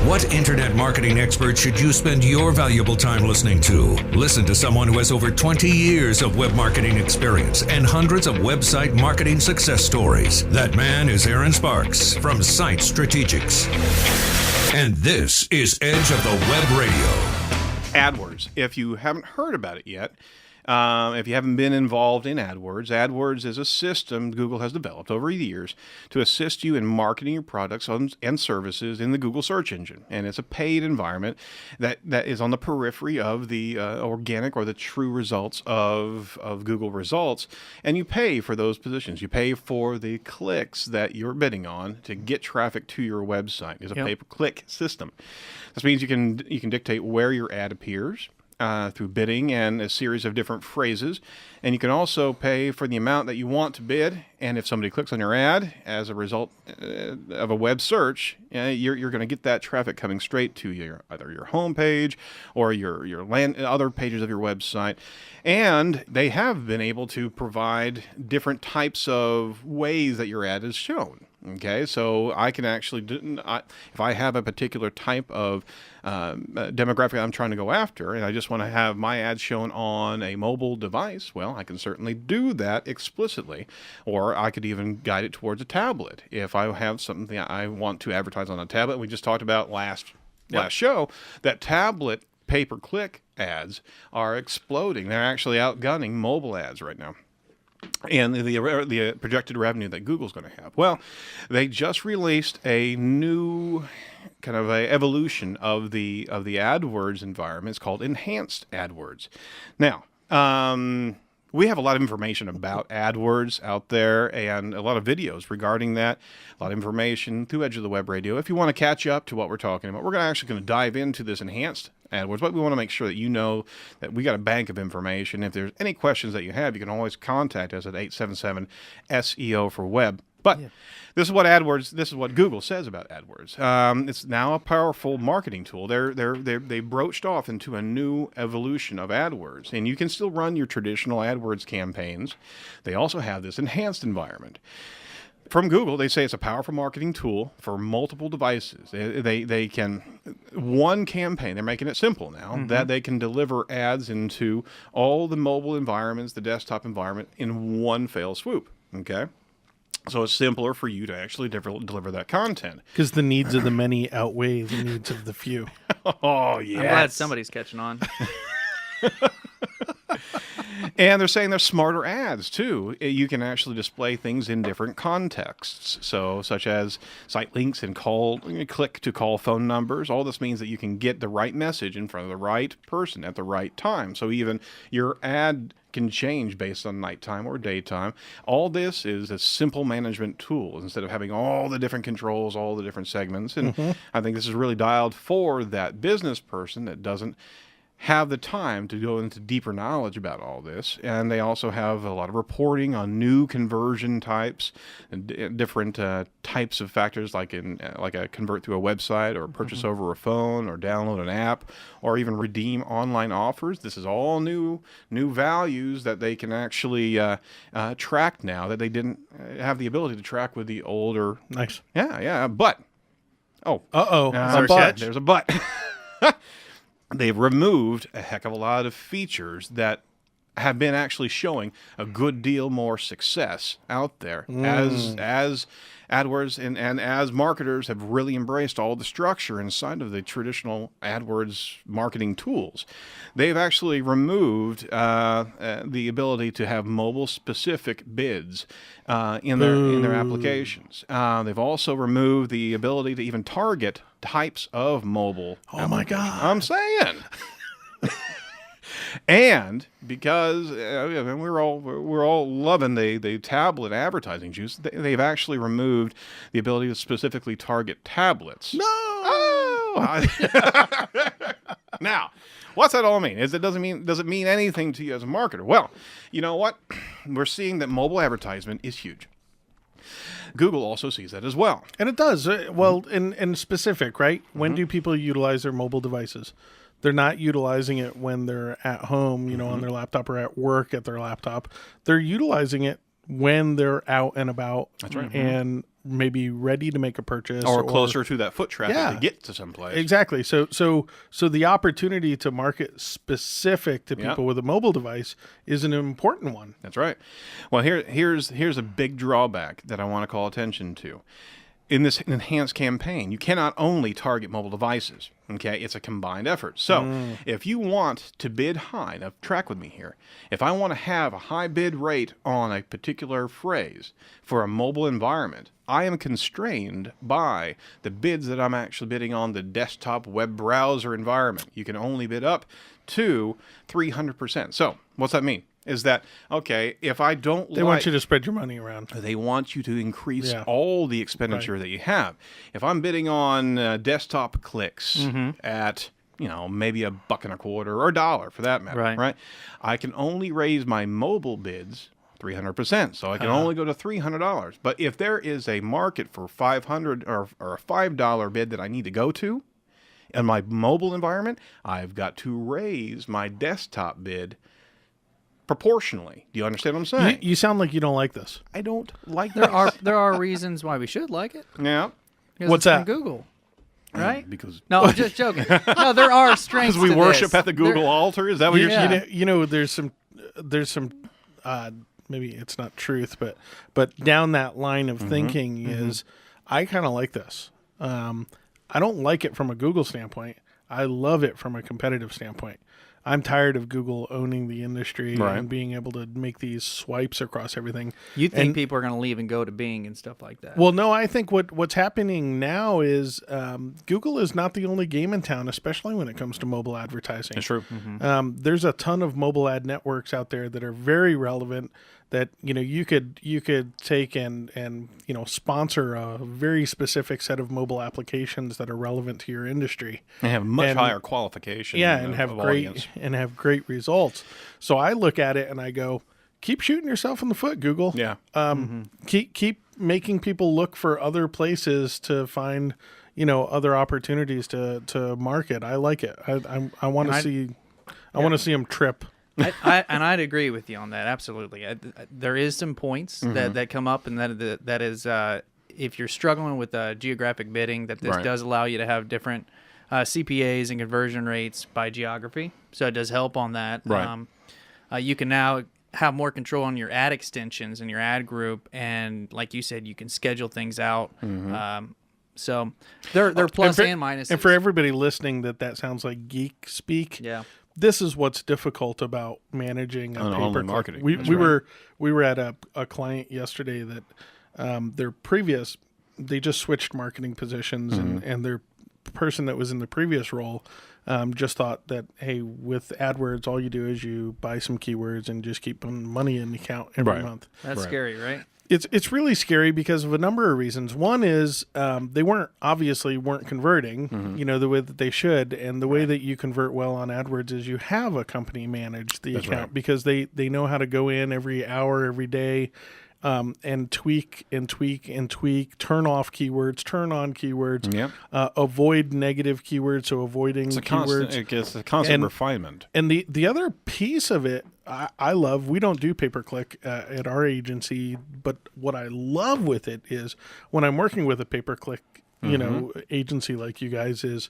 What internet marketing expert should you spend your valuable time listening to? Listen to someone who has over 20 years of web marketing experience and hundreds of website marketing success stories. That man is Aaron Sparks from Site Strategics. And this is Edge of the Web Radio. AdWords. If you haven't heard about it yet, if you haven't been involved in AdWords, AdWords is a system Google has developed over the years to assist you in marketing your products and services in the Google search engine. And it's a paid environment that is on the periphery of the organic or the true results of Google results. And you pay for those positions. You pay for the clicks that you're bidding on to get traffic to your website. It's a pay-per-click system. This means you can dictate where your ad appears through bidding and a series of different phrases. And you can also pay for the amount that you want to bid. And if somebody clicks on your ad as a result of a web search, you're going to get that traffic coming straight to either your home page or your other pages of your website. And they have been able to provide different types of ways that your ad is shown. Okay, so I can actually, if I have a particular type of demographic I'm trying to go after, and I just want to have my ad shown on a mobile device, well, I can certainly do that explicitly, or I could even guide it towards a tablet. If I have something I want to advertise on a tablet, we just talked about last show, that tablet pay-per-click ads are exploding. They're actually outgunning mobile ads right now. And the projected revenue that Google's going to have. Well, they just released a new kind of a evolution of the AdWords environment. It's called Enhanced AdWords. Now, we have a lot of information about AdWords out there and a lot of videos regarding that, a lot of information through Edge of the Web Radio. If you want to catch up to what we're talking about, we're actually going to dive into this Enhanced AdWords, but we want to make sure that you know that we got a bank of information. If there's any questions that you have, you can always contact us at 877-SEO for web. But this is what Google says about AdWords. It's now a powerful marketing tool. They broached off into a new evolution of AdWords, and you can still run your traditional AdWords campaigns. They also have this enhanced environment. From Google, they say it's a powerful marketing tool for multiple devices. They can, one campaign, they're making it simple now, that they can deliver ads into all the mobile environments, the desktop environment, in one fell swoop, okay? So it's simpler for you to actually deliver that content. Because the needs of the many outweigh the needs of the few. Oh, yeah. I'm glad somebody's catching on. And they're saying they're smarter ads, too. You can actually display things in different contexts, so such as site links and click-to-call phone numbers. All this means that you can get the right message in front of the right person at the right time. So even your ad can change based on nighttime or daytime. All this is a simple management tool instead of having all the different controls, all the different segments. And I think this is really dialed for that business person that doesn't have the time to go into deeper knowledge about all this. And they also have a lot of reporting on new conversion types and different types of factors, like a convert through a website or purchase over a phone or download an app or even redeem online offers. This is all new values that they can actually track now that they didn't have the ability to track with the older. Nice. Yeah. But there's a but. They've removed a heck of a lot of features that have been actually showing a good deal more success out there as AdWords and as marketers have really embraced all the structure inside of the traditional AdWords marketing tools. They've actually removed the ability to have mobile-specific bids in their applications. They've also removed the ability to even target types of mobile. Oh my God! I'm saying. And because we're all loving the tablet advertising juice, they've actually removed the ability to specifically target tablets. No. Oh. Now, what's that all mean? Does it mean anything to you as a marketer? Well, you know what? We're seeing that mobile advertisement is huge. Google also sees that as well. And it does. Well, in specific, right? When do people utilize their mobile devices? They're not utilizing it when they're at home, on their laptop or at work at their laptop. They're utilizing it when they're out and about. That's right. And maybe ready to make a purchase, or closer to that foot traffic to get to someplace. Exactly. So the opportunity to market specific to people with a mobile device is an important one. That's right. Well, here's a big drawback that I want to call attention to. In this enhanced campaign, you cannot only target mobile devices. Okay, it's a combined effort. So if you want to bid high, now track with me here. If I want to have a high bid rate on a particular phrase for a mobile environment, I am constrained by the bids that I'm actually bidding on the desktop web browser environment. You can only bid up to 300%. So what's that mean? Is that, okay, if I don't They want you to spread your money around. They want you to increase all the expenditure that you have. If I'm bidding on desktop clicks at, maybe $1.25 or $1 for that matter, right? I can only raise my mobile bids 300%. So I can only go to $300. But if there is a market for $500 or a $5 bid that I need to go to in my mobile environment, I've got to raise my desktop bid proportionally. Do you understand what I'm saying? You sound like you don't like this. I don't like this. There are reasons why we should like it. Yeah. What's that? Google, right? Because no, I'm just joking. No, there are strengths. Because we to worship this. at the Google altar. Is that what you're saying? There's some maybe it's not truth, but down that line of thinking is I kind of like this. I don't like it from a Google standpoint. I love it from a competitive standpoint. I'm tired of Google owning the industry and being able to make these swipes across everything. You think people are going to leave and go to Bing and stuff like that? Well, no, I think what's happening now is Google is not the only game in town, especially when it comes to mobile advertising. It's true. There's a ton of mobile ad networks out there that are very relevant that you could take and sponsor a very specific set of mobile applications that are relevant to your industry and have much higher qualification. And have great results. So I look at it and I go, keep shooting yourself in the foot, Google. Yeah. Keep making people look for other places to find other opportunities to market. I like it. I want to see. I want to see them trip. I'd agree with you on that. Absolutely. There is some points that come up, and that is if you're struggling with geographic bidding, that this does allow you to have different CPAs and conversion rates by geography. So it does help on that. Right. You can now have more control on your ad extensions and your ad group, and like you said, you can schedule things out. So they're plus and minuses. And for everybody listening, that sounds like geek speak. Yeah. This is what's difficult about managing a pay-per-click. Marketing. We were at a client yesterday that they just switched marketing positions and their person that was in the previous role just thought that, hey, with AdWords, all you do is you buy some keywords and just keep money in the account every month. That's scary, right? It's really scary because of a number of reasons. One is they weren't converting, the way that they should, and the way that you convert well on AdWords is you have a company manage the account because they know how to go in every hour, every day, and tweak, turn off keywords, turn on keywords, avoid negative keywords, so avoiding keywords. It's a constant refinement. And the other piece of it, I love, we don't do pay-per-click at our agency, but what I love with it is when I'm working with a pay-per-click, agency like you guys is,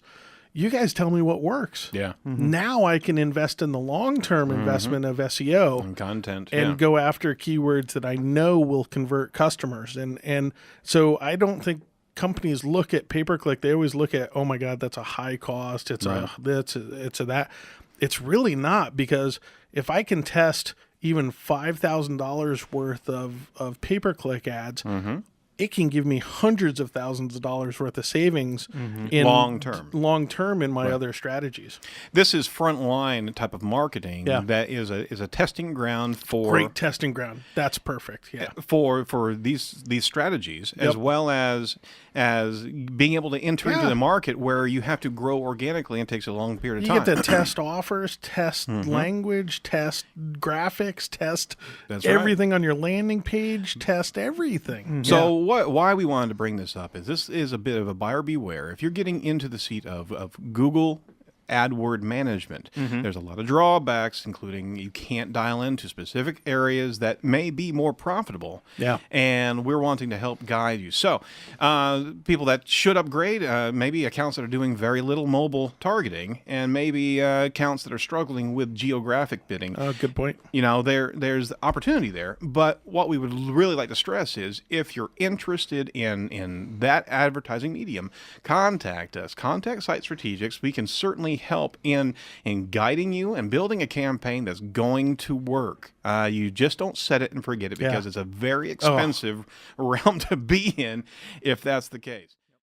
you guys tell me what works. Yeah. Now I can invest in the long-term investment of SEO and content and go after keywords that I know will convert customers. And so I don't think companies look at pay-per-click. They always look at, oh my God, that's a high cost. It's a that. It's really not, because if I can test even $5,000 worth of pay-per-click ads, it can give me hundreds of thousands of dollars worth of savings in long term in my other strategies. This is frontline type of marketing that is a testing ground for great testing ground. That's perfect. Yeah. For these strategies as well as being able to enter into the market where you have to grow organically and takes a long period of time. You get to test offers, test language, test graphics, test everything on your landing page, test everything. So why we wanted to bring this up is this is a bit of a buyer beware. If you're getting into the seat of Google AdWord management. There's a lot of drawbacks, including you can't dial into specific areas that may be more profitable. Yeah. And we're wanting to help guide you. So people that should upgrade, maybe accounts that are doing very little mobile targeting, and maybe accounts that are struggling with geographic bidding. Oh, good point. You know, there's opportunity there. But what we would really like to stress is if you're interested in that advertising medium, contact us. Contact Site Strategics. We can certainly help in guiding you and building a campaign that's going to work. You just don't set it and forget it, because it's a very expensive realm to be in if that's the case.